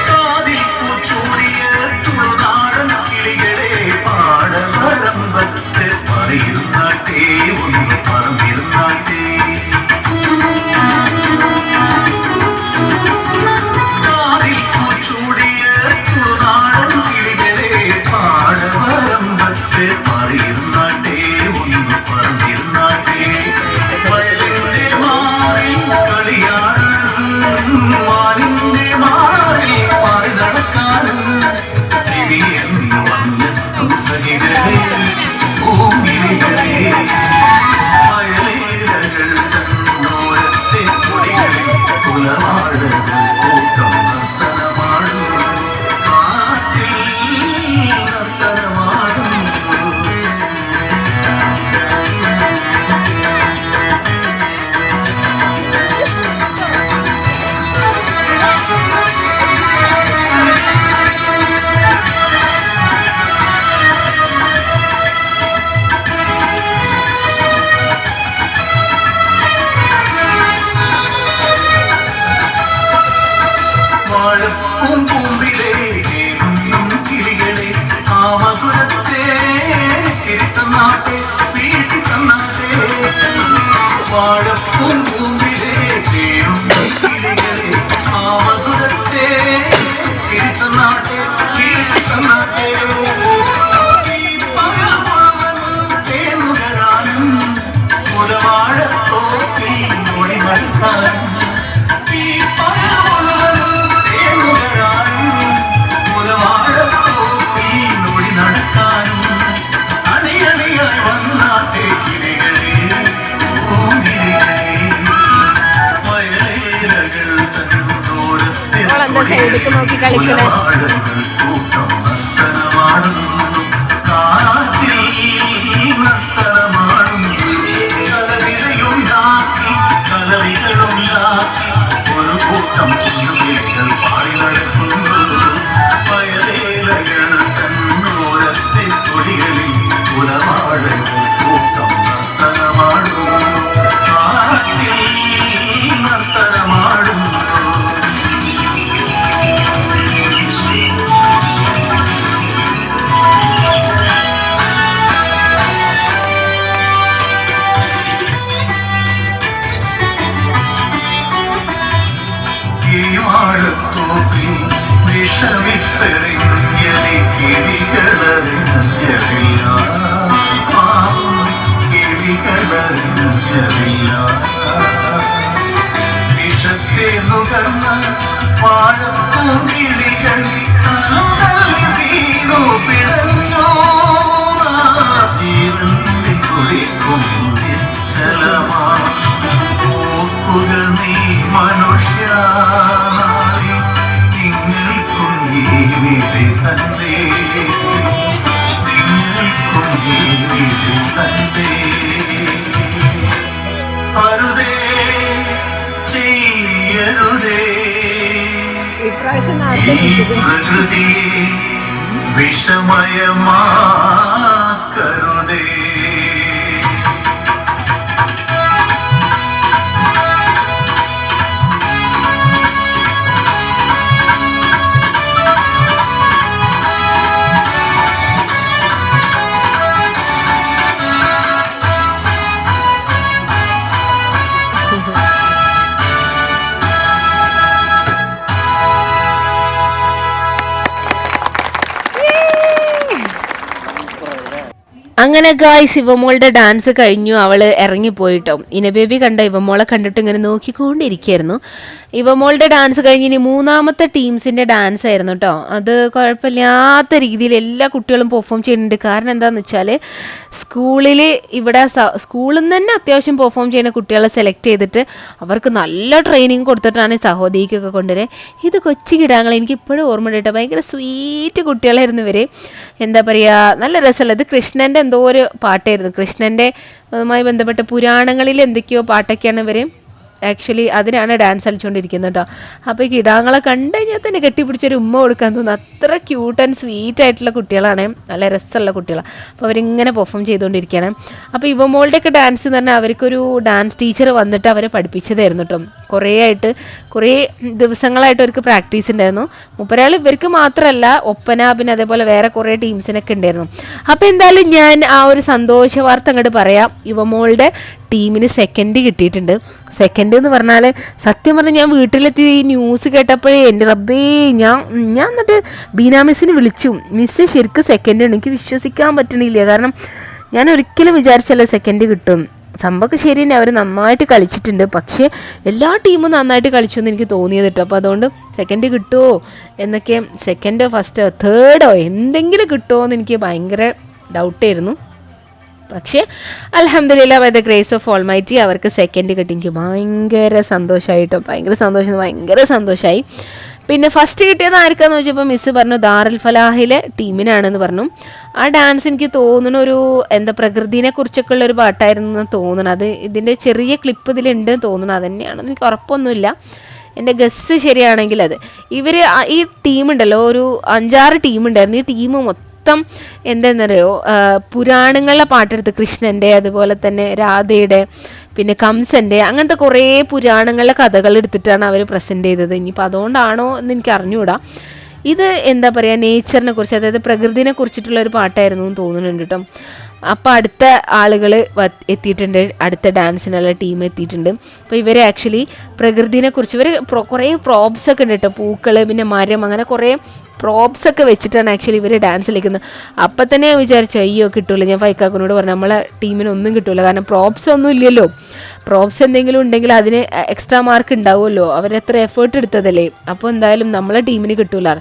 D: കാതിൽ പൂച്ചൂടിയ തുളുനാടൻ കിളികളെ പാടവരമ്പത്ത് പറയുന്നാട്ടേ ഒന്ന് പറഞ്ഞിരുന്നാട്ടേ കാതിൽ പൂച്ചൂടിയ തുളുനാടൻ കിളികളെ പാടവരമ്പത്ത് പറയുന്നാട്ടേ ഒന്ന് പറഞ്ഞിരുന്നാട്ടേ വയലിന്റെ മാറിൽ കളിയാടും മാലിന്റെ മാറിൽ മാറി നടക്കാനും തിരിയെന്നു വന്നെത്തും സഹികളെ പൂങ്കിളികളെ വയലേലകൾ തന്നോരത്തെ കൊടികളിൽ കുലവാഴകൾ കൂട്ടം നർത്തനമാടും കാറ്റിൽ നർത്തനമാടും വാഴപ്പൂം പൂമ്പിലെ കേറും കിളികളെ ആ മധുരത്തെ തിരുത്തന്നാട്ടെ വീട്ടി തന്നാട്ടെ വാഴപ്പൂം പൂമ്പിലെ കേറും കിളികളെ ആ മധുരത്തെ തിരുത്തന്നാട്ടെ വീട്ടി തന്നാട്ടെ ഈ പകൽ മുഴുവനും തേനുകരാനും കുലവാഴത്തോപ്പിൽ ഓടി നടക്കാനും ഈ പകൽ മുഴുവനും തേനുകരാനും കുലവാഴത്തോപ്പിൽ ഓടി നടക്കാനും അണിയണിയായി വന്നാട്ടെ കിളികളെ പൂങ്കിളികളെ വയലേലകൾ തന്നോരത്തെ
A: നോക്കി കളിക്കണേ
D: കുലവാഴകൾ കൂട്ടം നർത്തനമാടുന്നു കാറ്റിൽ നർത്തനമാടുന്നു കലവിരയുണ്ടാക്കി കലവികളുണ്ടാക്കി ഒരു കൂട്ടം കുഞ്ഞുകിളികൾ പാടി നടക്കുന്നു വയലേലകൾ തന്നോരത്തെ കൊടികളിൽ കുലവാഴകൾ കൂട്ടം നർത്തനമാടുന്നു കാറ്റിൽ നർത്തനമാടുന്നു പൂങ്കിളികൾ തലതല്ലി വീണു പിടഞ്ഞു. ജീവന്റെ കുളിക്കും നിശ്ചലമാ ഓർക്കുക നീ മനുഷ്യ, നിങ്ങൾക്കും ഈ വിധി തന്നേ, നിങ്ങൾക്കും ഈ വിധി തന്നേ. അരുതേ ചെയ്യരുതേ ഈ പ്രകൃതിയെ വിഷമയമാക്കരുതേ.
A: അങ്ങനെ ഗായ്സ് ഇവമോളുടെ ഡാൻസ് കഴിഞ്ഞു, അവള് ഇറങ്ങിപ്പോയിട്ടോ. ഇനബേബി കണ്ട ഇവമോളെ കണ്ടിട്ട് ഇങ്ങനെ നോക്കിക്കൊണ്ടിരിക്കുകയായിരുന്നു. ഇവമോളുടെ ഡാൻസ് കഴിഞ്ഞ് ഇനി മൂന്നാമത്തെ ടീംസിന്റെ ഡാൻസ് ആയിരുന്നു കേട്ടോ. അത് കുഴപ്പമില്ലാത്ത രീതിയിൽ എല്ലാ കുട്ടികളും പെർഫോം ചെയ്യുന്നുണ്ട്. കാരണം എന്താണെന്ന് വെച്ചാൽ സ്കൂളിൽ ഇവിടെ സ്കൂളിൽ നിന്ന് തന്നെ അത്യാവശ്യം പെർഫോം ചെയ്യുന്ന കുട്ടികളെ സെലക്ട് ചെയ്തിട്ട് അവർക്ക് നല്ല ട്രെയിനിങ് കൊടുത്തിട്ടാണ് സഹോദരിക്കൊക്കെ കൊണ്ടുവരെ. ഇത് കൊച്ചു കിടാങ്ങൾ എനിക്ക് ഇപ്പോഴും ഓർമ്മ കേട്ടോ. ഭയങ്കര സ്വീറ്റ് കുട്ടികളായിരുന്നു ഇവർ. എന്താ പറയുക, നല്ല രസമല്ല. ഇത് കൃഷ്ണൻ്റെ എന്തോ ഒരു പാട്ടായിരുന്നു. കൃഷ്ണൻ്റെ അതുമായി ബന്ധപ്പെട്ട പുരാണങ്ങളിൽ എന്തൊക്കെയോ പാട്ടൊക്കെയാണ് ഇവർ ആക്ച്വലി അതിനാണ് ഡാൻസ് കളിച്ചുകൊണ്ടിരിക്കുന്നത് കേട്ടോ. അപ്പോൾ ഈ കിടാങ്ങളെ കണ്ടു കഴിഞ്ഞാൽ തന്നെ കെട്ടിപ്പിടിച്ചൊരു ഉമ്മ കൊടുക്കാൻ തോന്നുന്നു. അത്ര ക്യൂട്ട് ആൻഡ് സ്വീറ്റ് ആയിട്ടുള്ള കുട്ടികളാണ്, നല്ല രസമുള്ള കുട്ടികളാണ്. അപ്പോൾ അവരിങ്ങനെ പെർഫോം ചെയ്തുകൊണ്ടിരിക്കുകയാണ്. അപ്പോൾ ഇവമോളുടെയൊക്കെ ഡാൻസ് എന്ന് പറഞ്ഞാൽ അവർക്കൊരു ഡാൻസ് ടീച്ചർ വന്നിട്ട് അവരെ പഠിപ്പിച്ചതായിരുന്നു കേട്ടോ. കുറേ ദിവസങ്ങളായിട്ട് അവർക്ക് പ്രാക്ടീസ് ഉണ്ടായിരുന്നു. മുപ്പരാൾ ഇവർക്ക് മാത്രമല്ല, ഒപ്പന പിന്നെ അതേപോലെ വേറെ കുറേ ടീംസിനൊക്കെ ഉണ്ടായിരുന്നു. അപ്പോൾ എന്തായാലും ഞാൻ ആ ഒരു സന്തോഷ വാർത്ത അങ്ങോട്ട് പറയാം. ഇവമോളുടെ ടീമിന് സെക്കൻഡ് കിട്ടിയിട്ടുണ്ട്. സെക്കൻഡ് എന്ന് പറഞ്ഞാൽ സത്യം പറഞ്ഞാൽ ഞാൻ വീട്ടിലെത്തി ഈ ന്യൂസ് കേട്ടപ്പോഴേ എൻ്റെ റബ്ബേ, ഞാൻ എന്നിട്ട് ബീന മിസ്സിന് വിളിച്ചു. മിസ്സ് ശരിക്കും സെക്കൻഡ് ഉണ്ട്. എനിക്ക് വിശ്വസിക്കാൻ പറ്റണില്ല. കാരണം ഞാൻ ഒരിക്കലും വിചാരിച്ചല്ല സെക്കൻഡ് കിട്ടും. സംഭവമൊക്കെ ശരി തന്നെ, അവർ നന്നായിട്ട് കളിച്ചിട്ടുണ്ട്. പക്ഷേ എല്ലാ ടീമും നന്നായിട്ട് കളിച്ചു എന്ന് എനിക്ക് തോന്നിയത് കേട്ടോ. അപ്പോൾ അതുകൊണ്ട് സെക്കൻഡ് കിട്ടുമോ എന്നൊക്കെ, സെക്കൻഡോ ഫസ്റ്റോ തേർഡോ എന്തെങ്കിലും കിട്ടുമോ എന്ന് എനിക്ക് ഭയങ്കര ഡൗട്ടായിരുന്നു. പക്ഷേ അൽഹംദുലില്ലാ by the grace of almighty അവർക്ക് സെക്കൻഡ് കിട്ടി. എനിക്ക് ഭയങ്കര സന്തോഷമായിട്ടോ, ഭയങ്കര സന്തോഷമായി. പിന്നെ ഫസ്റ്റ് കിട്ടിയത് ആർക്കാന്ന് ചോദിച്ചപ്പോൾ മിസ്സ് പറഞ്ഞു ദാറുൽ ഫലാഹിലെ ടീമിനാണെന്ന് പറഞ്ഞു. ആ ഡാൻസ് എനിക്ക് തോന്നുന്നു ഒരു പ്രകൃതിനെ കുറിച്ചൊക്കെ ഉള്ളൊരു പാട്ടായിരുന്നു എന്ന് തോന്നുന്നു. അത് ഇതിൻ്റെ ചെറിയ ക്ലിപ്പ് ഇതിലുണ്ട് തോന്നുന്നു. അത് തന്നെയാണെന്ന് എനിക്ക് ഉറപ്പൊന്നുമില്ല. എൻ്റെ ഗസ് ശരിയാണെങ്കിൽ അത് ഇവർ ഈ ടീമുണ്ടല്ലോ, ഒരു 5-6 ടീമുണ്ടായിരുന്നു. ഈ ടീം മൊത്തം എന്താണെന്നറിയോ, പുരാണങ്ങളിലെ പാട്ടെടുത്ത് കൃഷ്ണൻ്റെ, അതുപോലെ തന്നെ രാധയുടെ, പിന്നെ കംസൻ്റെ, അങ്ങനത്തെ കുറേ പുരാണങ്ങളിലെ കഥകൾ എടുത്തിട്ടാണ് അവർ പ്രസൻറ്റ് ചെയ്തത്. ഇനിയിപ്പോൾ അതുകൊണ്ടാണോ എന്ന് എനിക്ക് അറിഞ്ഞുകൂടാ. ഇത് എന്താ പറയുക, നേച്ചറിനെ കുറിച്ച്, അതായത് പ്രകൃതിനെ കുറിച്ചിട്ടുള്ള ഒരു പാട്ടായിരുന്നു എന്ന് തോന്നുന്നുണ്ട് കേട്ടോ. അപ്പോൾ അടുത്ത ആളുകൾ എത്തിയിട്ടുണ്ട്, അടുത്ത ഡാൻസിനുള്ള ടീം എത്തിയിട്ടുണ്ട്. അപ്പോൾ ഇവർ ആക്ച്വലി പ്രകൃതിനെക്കുറിച്ച് ഇവർ കുറേ പ്രോപ്സൊക്കെ ഉണ്ട് കേട്ടോ. പൂക്കൾ, പിന്നെ മരം, അങ്ങനെ കുറേ പ്രോപ്സൊക്കെ വെച്ചിട്ടാണ് ആക്ച്വലി ഇവർ ഡാൻസ് കളിക്കുന്നത്. അപ്പം തന്നെ ഞാൻ വിചാരിച്ചു അയ്യോ കിട്ടൂല. ഞാൻ ഫൈക്കാക്കിനോട് പറഞ്ഞു നമ്മളെ ടീമിനൊന്നും കിട്ടൂല, കാരണം പ്രോപ്സ് ഒന്നും ഇല്ലല്ലോ. പ്രോപ്സ് എന്തെങ്കിലും ഉണ്ടെങ്കിൽ അതിന് എക്സ്ട്രാ മാർക്ക് ഉണ്ടാവുമല്ലോ, അവരെത്ര എഫേർട്ട് എടുത്തതല്ലേ. അപ്പോൾ എന്തായാലും നമ്മളെ ടീമിന് കിട്ടൂല.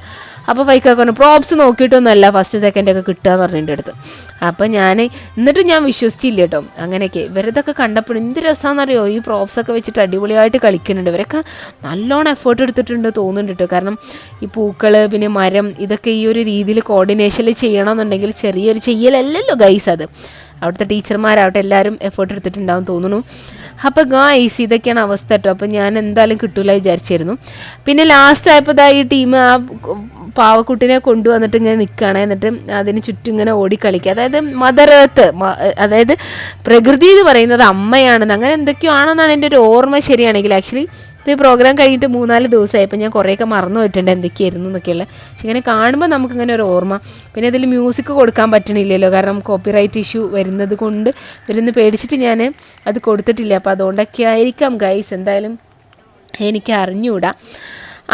A: അപ്പോൾ ഫൈക്കാക്കണം പ്രോപ്സ് നോക്കിയിട്ടൊന്നുമല്ല ഫസ്റ്റ് സെക്കൻഡൊക്കെ കിട്ടുക എന്ന് പറഞ്ഞതിൻ്റെ അടുത്ത്. അപ്പോൾ എന്നിട്ടും ഞാൻ വിശ്വസിച്ചില്ല കേട്ടോ. അങ്ങനെയൊക്കെ ഇവരിതൊക്കെ കണ്ടപ്പോൾ എന്ത് രസമാണെന്നറിയോ, ഈ പ്രോപ്സൊക്കെ വെച്ചിട്ട് അടിപൊളിയായിട്ട് കളിക്കുന്നുണ്ട്. ഇവരൊക്കെ നല്ലോണം എഫേർട്ട് എടുത്തിട്ടുണ്ട് തോന്നുന്നുണ്ട് കേട്ടോ. കാരണം ഈ പൂക്കൾ, പിന്നെ മരം, ഇതൊക്കെ ഈ ഒരു രീതിയിൽ കോർഡിനേഷനിൽ ചെയ്യണമെന്നുണ്ടെങ്കിൽ ചെറിയൊരു ചെയ്യലല്ലല്ലോ ഗൈസ്. അത് അവിടുത്തെ ടീച്ചർമാരാവട്ടെ എല്ലാവരും എഫേർട്ട് എടുത്തിട്ടുണ്ടാവും തോന്നുന്നു. അപ്പോൾ ഗായ്സ് ഇതൊക്കെയാണ് അവസ്ഥ കേട്ടോ. അപ്പോൾ ഞാൻ എന്തായാലും കിട്ടൂല വിചാരിച്ചിരുന്നു. പിന്നെ ലാസ്റ്റ് ആയപ്പോൾ ഈ ടീം ആ പാവക്കുട്ടിനെ കൊണ്ടുവന്നിട്ട് ഇങ്ങനെ നിൽക്കുകയാണ്. എന്നിട്ട് അതിന് ചുറ്റും ഇങ്ങനെ ഓടിക്കളിക്കുക. അതായത് മദർ എർത്ത്, അതായത് പ്രകൃതി എന്ന് പറയുന്നത് അമ്മയാണെന്ന്, അങ്ങനെ എന്തൊക്കെയോ ആണെന്നാണ് എൻ്റെ ഒരു ഓർമ്മ ശരിയാണെങ്കിൽ. ആക്ച്വലി ഇപ്പോൾ ഈ പ്രോഗ്രാം കഴിഞ്ഞിട്ട് 3-4 ദിവസമായി. അപ്പോൾ ഞാൻ കുറേയൊക്കെ മറന്നു പോയിട്ടുണ്ട് എന്തൊക്കെയായിരുന്നു എന്നൊക്കെയുള്ള. പക്ഷെ ഇങ്ങനെ കാണുമ്പോൾ നമുക്കിങ്ങനെ ഒരു ഓർമ്മ. പിന്നെ ഇതിൽ മ്യൂസിക് കൊടുക്കാൻ പറ്റണില്ലല്ലോ, കാരണം കോപ്പിറൈറ്റ് ഇഷ്യൂ വരുന്നത് കൊണ്ട് ഇവരൊന്ന് പേടിച്ചിട്ട് ഞാൻ അത് കൊടുത്തിട്ടില്ല. അപ്പോൾ അതുകൊണ്ടൊക്കെ ആയിരിക്കാം ഗൈസ്, എന്തായാലും എനിക്ക് അറിഞ്ഞുകൂടാ.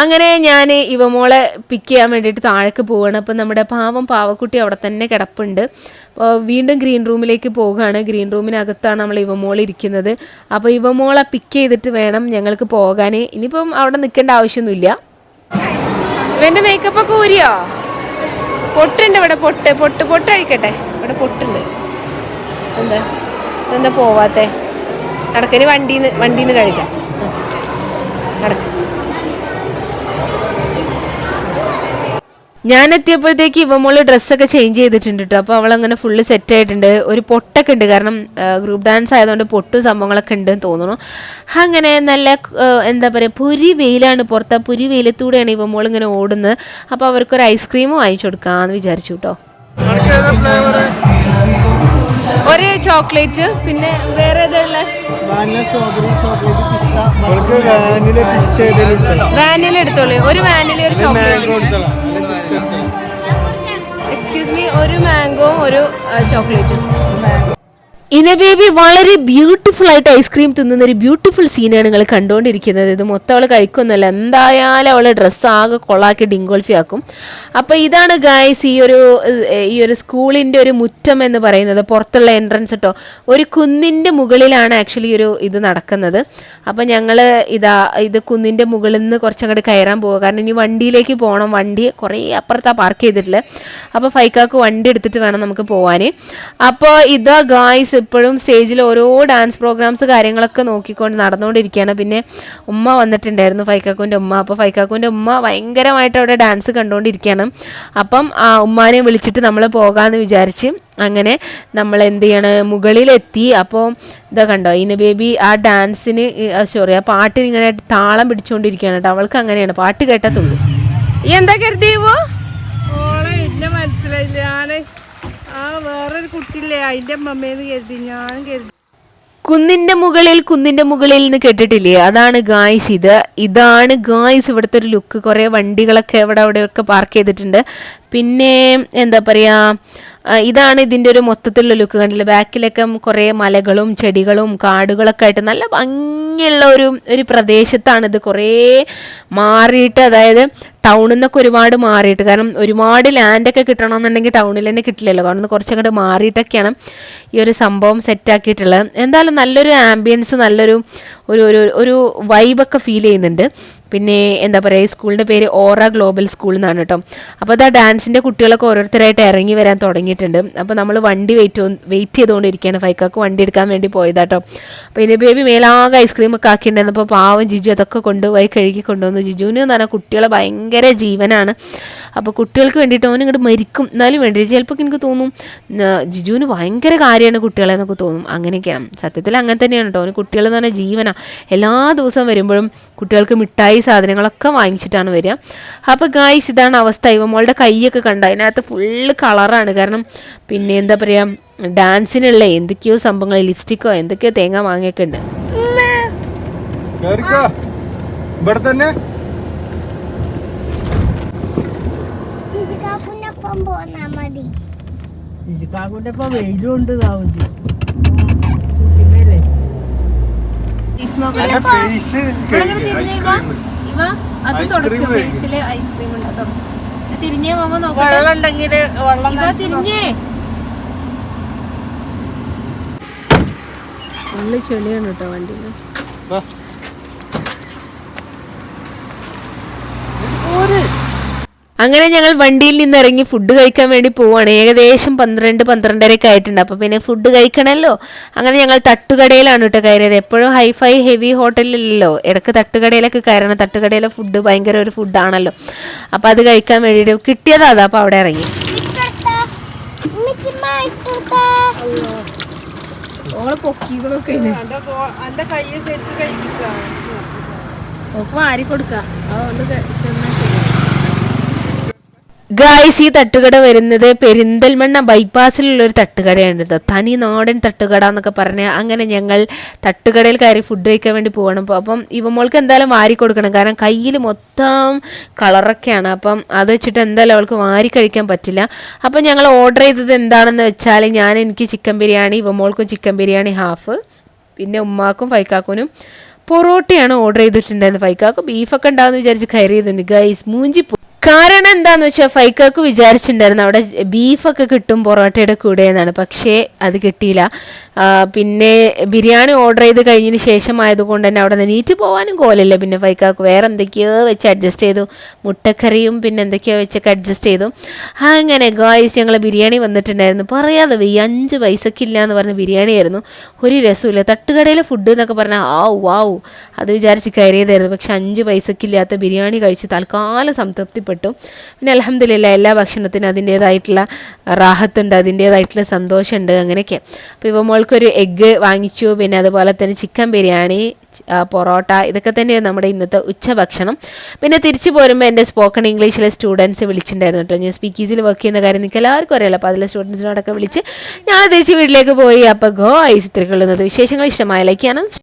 A: അങ്ങനെ ഞാൻ ഇവമോളെ പിക്ക് ചെയ്യാൻ വേണ്ടിയിട്ട് താഴേക്ക് പോവുകയാണ്. അപ്പോൾ നമ്മുടെ പാവക്കുട്ടി അവിടെ തന്നെ കിടപ്പുണ്ട്. അപ്പോൾ വീണ്ടും ഗ്രീൻ റൂമിലേക്ക് പോവുകയാണ്. ഗ്രീൻ റൂമിനകത്താണ് നമ്മൾ ഇവമോൾ ഇരിക്കുന്നത്. അപ്പോൾ ഇവമോളെ പിക്ക് ചെയ്തിട്ട് വേണം ഞങ്ങൾക്ക് പോകാൻ. ഇനിയിപ്പം അവിടെ നിൽക്കേണ്ട ആവശ്യമൊന്നുമില്ല. ഇവന്റെ മേക്കപ്പ് ഒക്കെ ഊരിയോ? പൊട്ടുണ്ട് ഇവിടെ, പൊട്ട് അഴിക്കട്ടെ. ഇവിടെ പൊട്ടുണ്ട്. എന്താ പോവാത്തെ? നടക്കന് വണ്ടീന്ന് കഴിക്കാം. നടക്ക്. ഞാൻ എത്തിയപ്പോഴത്തേക്ക് ഇവമോള് ഡ്രസ്സൊക്കെ ചേഞ്ച് ചെയ്തിട്ടുണ്ട് കേട്ടോ. അപ്പോൾ അവളങ്ങനെ ഫുള്ള് സെറ്റ് ആയിട്ടുണ്ട്. ഒരു പൊട്ടൊക്കെ ഉണ്ട്, കാരണം ഗ്രൂപ്പ് ഡാൻസ് ആയതുകൊണ്ട് പൊട്ടും സംഭവങ്ങളൊക്കെ ഉണ്ടെന്ന് തോന്നുന്നു. അങ്ങനെ നല്ല എന്താ പറയുക, പുരി വെയിലാണ് പുറത്ത്. പുരി വെയിലത്തൂടെയാണ് ഇവമോൾ ഇങ്ങനെ ഓടുന്നത്. അപ്പോൾ അവർക്കൊരു ഐസ്ക്രീമും വാങ്ങിച്ചു കൊടുക്കാമെന്ന് വിചാരിച്ചു കേട്ടോ. ഒരു ചോക്ലേറ്റ്, പിന്നെ വേറെ ഏതാ? വാനില എടുത്തോളൂ. ഒരു വാനില, ഒരു ചോക്ലേറ്റ്. എക്സ്ക്യൂസ് മീ, ഒരു മാംഗോ, ഒരു ചോക്ലേറ്റും. ഇന ബേബി വളരെ ബ്യൂട്ടിഫുൾ ആയിട്ട് ഐസ്ക്രീം തിന്നുന്ന ഒരു ബ്യൂട്ടിഫുൾ സീനാണ് നിങ്ങൾ കണ്ടുകൊണ്ടിരിക്കുന്നത്. ഇത് മൊത്തം അവൾ കഴിക്കൊന്നുമല്ല, എന്തായാലും അവളെ ഡ്രസ്സ് ആകെ കൊളാക്കി ഡിങ്കോൾഫി ആക്കും. അപ്പോൾ ഇതാണ് ഗായ്സ് ഈ ഒരു സ്കൂളിൻ്റെ ഒരു മുറ്റം എന്ന് പറയുന്നത്, പുറത്തുള്ള എൻട്രൻസ് കേട്ടോ. ഒരു കുന്നിൻ്റെ മുകളിലാണ് ആക്ച്വലി ഇത് നടക്കുന്നത്. അപ്പോൾ ഞങ്ങൾ ഇത് കുന്നിൻ്റെ മുകളിൽ നിന്ന് കുറച്ചങ്ങോട്ട് കയറാൻ പോകുക, കാരണം ഇനി വണ്ടിയിലേക്ക് പോകണം. വണ്ടി കുറേ അപ്പുറത്താണ് പാർക്ക് ചെയ്തിട്ടുള്ളത്. അപ്പോൾ ഫൈക്കാക്ക് വണ്ടി എടുത്തിട്ട് വേണം നമുക്ക് പോകാൻ. അപ്പോൾ ഇതാ ഗായ്സ് ഇപ്പോഴും സ്റ്റേജിൽ ഓരോ ഡാൻസ് പ്രോഗ്രാംസ് കാര്യങ്ങളൊക്കെ നോക്കിക്കൊണ്ട് നടന്നുകൊണ്ടിരിക്കുകയാണ്. പിന്നെ ഉമ്മ വന്നിട്ടുണ്ടായിരുന്നു, ഫൈക്കാക്കുൻ്റെ ഉമ്മ. അപ്പോൾ ഫൈക്കാക്കുൻ്റെ ഉമ്മ ഭയങ്കരമായിട്ട് അവിടെ ഡാൻസ് കണ്ടുകൊണ്ടിരിക്കുകയാണ്. അപ്പം ആ ഉമ്മാനെ വിളിച്ചിട്ട് നമ്മൾ പോകാമെന്ന് വിചാരിച്ച് അങ്ങനെ നമ്മൾ എന്ത് ചെയ്യണം, മുകളിലെത്തി. അപ്പോൾ ഇതാ കണ്ടോ, ഇന ബേബി ആ ഡാൻസിന് ആ പാട്ടിന് ഇങ്ങനെ താളം പിടിച്ചുകൊണ്ടിരിക്കുകയാണ് കേട്ടോ. അവൾക്ക് അങ്ങനെയാണ്, പാട്ട് കേട്ടത്തുള്ളൂ. ഈ എന്താ കരുതിയോ?
E: എന്നെ മനസ്സിലായില്ല. ഞാൻ വേറൊരു കുട്ടിയില്ലേ, അതിന്റെ അമ്മമ്മേന്ന് കരുതി. ഞാൻ കരുതി
A: കുന്നിന്റെ മുകളിൽ എന്ന് കേട്ടിട്ടില്ലേ? അതാണ് ഗായ്സ് ഇതാണ് ഗായ്സ് ഇവിടുത്തെ ഒരു ലുക്ക്. കുറേ വണ്ടികളൊക്കെ അവിടെയൊക്കെ പാർക്ക് ചെയ്തിട്ടുണ്ട്. പിന്നെ എന്താ പറയുക, ഇതാണ് ഇതിൻ്റെ ഒരു മൊത്തത്തിലുള്ള ലുക്ക്. കണ്ടില്ല, ബാക്കിലൊക്കെ കുറേ മലകളും ചെടികളും കാടുകളൊക്കെ ആയിട്ട് നല്ല ഭംഗിയുള്ള ഒരു പ്രദേശത്താണിത്. കുറേ മാറിയിട്ട്, അതായത് ടൗണിൽ നിന്നൊക്കെ ഒരുപാട് മാറിയിട്ട്, കാരണം ഒരുപാട് ലാൻഡൊക്കെ കിട്ടണമെന്നുണ്ടെങ്കിൽ ടൗണിൽ തന്നെ കിട്ടില്ലല്ലോ. കാരണം കുറച്ചങ്ങോട്ട് മാറിയിട്ടൊക്കെയാണ് ഈ ഒരു സംഭവം സെറ്റാക്കിയിട്ടുള്ളത്. എന്തായാലും നല്ലൊരു ആംബിയൻസ്, നല്ലൊരു ഒരു വൈബൊക്കെ ഫീൽ ചെയ്യുന്നുണ്ട്. പിന്നെ എന്താ പറയുക, ഈ സ്കൂളിൻ്റെ പേര് ഓറ ഗ്ലോബൽ സ്കൂൾ എന്നാണ് കേട്ടോ. അപ്പോൾ അത് ആ ഡാൻസിൻ്റെ കുട്ടികളൊക്കെ ഓരോരുത്തരായിട്ട് ഇറങ്ങി വരാൻ തുടങ്ങിയിട്ടുണ്ട്. അപ്പോൾ നമ്മൾ വണ്ടി വെയിറ്റ് ചെയ്തുകൊണ്ടിരിക്കുകയാണ്. ഫൈക്കാക്ക് വണ്ടി എടുക്കാൻ വേണ്ടി പോയതാട്ടോ. അപ്പോൾ ഇനി ബേബി മേലാകെ ഐസ്ക്രീമൊക്കെ ആക്കിയിട്ടുണ്ടായിരുന്നു. അപ്പോൾ പാവം ജിജു അതൊക്കെ കൊണ്ടുപോയി കഴുകി കൊണ്ടുവന്നു. ജിജുവിന് എന്ന് പറഞ്ഞാൽ കുട്ടികളെ ഭയങ്കര ജീവനാണ്. അപ്പോൾ കുട്ടികൾക്ക് വേണ്ടിയിട്ട് ഓൻ ഇങ്ങോട്ട് മരിക്കും, എന്നാലും വേണ്ടി ചിലപ്പോൾ എനിക്ക് തോന്നും ജിജുവിന് ഭയങ്കര കാര്യമാണ് കുട്ടികളെന്നൊക്കെ തോന്നും. അങ്ങനെയൊക്കെയാണ്, സത്യത്തിൽ അങ്ങനെ തന്നെയാണ് കേട്ടോ. ഓന് കുട്ടികളെന്ന് പറഞ്ഞാൽ ജീവനാണ്. എല്ലാ ദിവസവും വരുമ്പോഴും കുട്ടികൾക്ക് മിഠായി സാധനങ്ങളൊക്കെ വാങ്ങിച്ചിട്ടാണ് വരിക. അപ്പോൾ ഗായ്സ് ഇതാണ് അവസ്ഥ. ഇവമോളുടെ കൈയൊക്കെ കണ്ട, അതിനകത്ത് ഫുള്ള് കളറാണ്. കാരണം പിന്നെ എന്താ പറയുക, ഡാൻസിനുള്ള എന്തൊക്കെയോ സംഭവങ്ങൾ, ലിപ്സ്റ്റിക്കോ എന്തൊക്കെയോ തേങ്ങ വാങ്ങിയൊക്കെ ഉണ്ട്.
E: വെയിലുണ്ട്.
A: അത് തുടക്കും ഫേസില് ഐസ്ക്രീം ഉണ്ട്. തിരിഞ്ഞേ മാമ നോക്കട്ടെ, തിരിഞ്ഞേ. നല്ല ചെളിയാണ് കേട്ടോ വണ്ടിയിൽ. അങ്ങനെ ഞങ്ങൾ വണ്ടിയിൽ നിന്ന് ഇറങ്ങി ഫുഡ് കഴിക്കാൻ വേണ്ടി പോവാണ്. ഏകദേശം 12-12:30 ആയിട്ടുണ്ട്. അപ്പോൾ പിന്നെ ഫുഡ് കഴിക്കണമല്ലോ. അങ്ങനെ ഞങ്ങൾ തട്ടുകടയിലാണ് കേട്ടോ കയറിയത്. എപ്പോഴും ഹൈഫൈ ഹെവി ഹോട്ടലിലല്ലോ, ഇടയ്ക്ക് തട്ടുകടയിലൊക്കെ കയറണം. തട്ടുകടയിലെ ഫുഡ് ഭയങ്കര ഒരു ഫുഡാണല്ലോ. അപ്പോൾ അത് കഴിക്കാൻ വേണ്ടിയിട്ട് കിട്ടിയതാ. അതാ അപ്പോൾ അവിടെ ഇറങ്ങി. ഓളെ പൊക്കികളൊക്കെ ആരി കൊടുക്കാം, അതുകൊണ്ട് ഗായ്സ് ഈ തട്ടുകട വരുന്നത് പെരിന്തൽമണ്ണ ബൈപ്പാസിലുള്ളൊരു തട്ടുകടയാണ് കേട്ടോ. തനി നാടൻ തട്ടുകട എന്നൊക്കെ പറഞ്ഞ് അങ്ങനെ ഞങ്ങൾ തട്ടുകടയിൽ കയറി ഫുഡ് കഴിക്കാൻ വേണ്ടി പോകണം. അപ്പം ഇവമോൾക്ക് എന്തായാലും വാരി കൊടുക്കണം, കാരണം കയ്യിൽ മൊത്തം കളറൊക്കെയാണ്. അപ്പം അത് വെച്ചിട്ട് എന്തായാലും അവൾക്ക് വാരി കഴിക്കാൻ പറ്റില്ല. അപ്പം ഞങ്ങൾ ഓർഡർ ചെയ്തത് എന്താണെന്ന് വെച്ചാൽ, എനിക്ക് ചിക്കൻ ബിരിയാണി, ഇവമോൾക്കും ചിക്കൻ ബിരിയാണി ഹാഫ്, പിന്നെ ഉമ്മാക്കും ഫൈക്കാക്കുനും പൊറോട്ടയാണ് ഓർഡർ ചെയ്തിട്ടുണ്ടായിരുന്നത്. ഫൈക്കാക്ക് ബീഫൊക്കെ ഉണ്ടാവുമെന്ന് വിചാരിച്ച് കയറി ചെയ്തിട്ടുണ്ട്. ഗൈസ് മൂഞ്ചി കാരണം എന്താന്ന് വെച്ചാൽ ഫൈക്കാക്ക് വിചാരിച്ചിട്ടുണ്ടായിരുന്നു അവിടെ ബീഫൊക്കെ കിട്ടും പൊറോട്ടയുടെ കൂടെ എന്നാണ്, പക്ഷേ അത് കിട്ടിയില്ല. പിന്നെ ബിരിയാണി ഓർഡർ ചെയ്ത് കഴിഞ്ഞതിന് ശേഷം ആയതുകൊണ്ട് തന്നെ അവിടെ നിന്ന് നീറ്റ് പോകാനും കോലില്ല. പിന്നെ ഫൈക്കാക്ക് വേറെ എന്തൊക്കെയോ വെച്ച് അഡ്ജസ്റ്റ് ചെയ്തു, മുട്ടക്കറിയും പിന്നെ എന്തൊക്കെയോ വെച്ചൊക്കെ അഡ്ജസ്റ്റ് ചെയ്തു. അങ്ങനെ ഗായ്സ് ഞങ്ങൾ ബിരിയാണി വന്നിട്ടുണ്ടായിരുന്നു, പറയാതെ ഈ 5 പൈസക്കില്ല എന്ന് പറഞ്ഞ ബിരിയാണി ആയിരുന്നു. ഒരു രസമില്ല, തട്ടുകടയിലെ ഫുഡ് എന്നൊക്കെ പറഞ്ഞാൽ വാവ് അത് വിചാരിച്ച് കയറിയതായിരുന്നു. പക്ഷെ 5 പൈസക്കില്ലാത്ത ബിരിയാണി കഴിച്ച് തൽക്കാലം സംതൃപ്തിപ്പെട്ടു. പിന്നെ അൽഹംദുലില്ലാ എല്ലാ ഭക്ഷണത്തിനും അതിൻ്റേതായിട്ടുള്ള റാഹത്തുണ്ട്, അതിൻ്റേതായിട്ടുള്ള സന്തോഷമുണ്ട്, അങ്ങനെയൊക്കെ. അപ്പോൾ ഇപ്പോൾ മോൾക്കൊരു എഗ്ഗ് വാങ്ങിച്ചു, പിന്നെ അതുപോലെ തന്നെ ചിക്കൻ ബിരിയാണി, പൊറോട്ട, ഇതൊക്കെ തന്നെയാണ് നമ്മുടെ ഇന്നത്തെ ഉച്ചഭക്ഷണം. പിന്നെ തിരിച്ചു പോരുമ്പോൾ എൻ്റെ സ്പോക്കൺ ഇംഗ്ലീഷിലെ സ്റ്റുഡൻസ് വിളിച്ചിട്ടുണ്ടായിരുന്നു കേട്ടോ. ഞാൻ സ്പീക്കീസിൽ വർക്ക് ചെയ്യുന്ന കാര്യം നിങ്ങൾക്ക് എല്ലാവർക്കും അറിയാലോ. അപ്പോൾ അതിലെ സ്റ്റുഡൻസിനോടൊക്കെ വിളിച്ച് ഞാൻ തിരിച്ച് വീട്ടിലേക്ക് പോയി. അപ്പോൾ ഗോയ്സ് ഇത്രയ്ക്കുള്ളത് വിശേഷങ്ങൾ ഇഷ്ടമായ ലൈക്ക് ചെയ്യാനും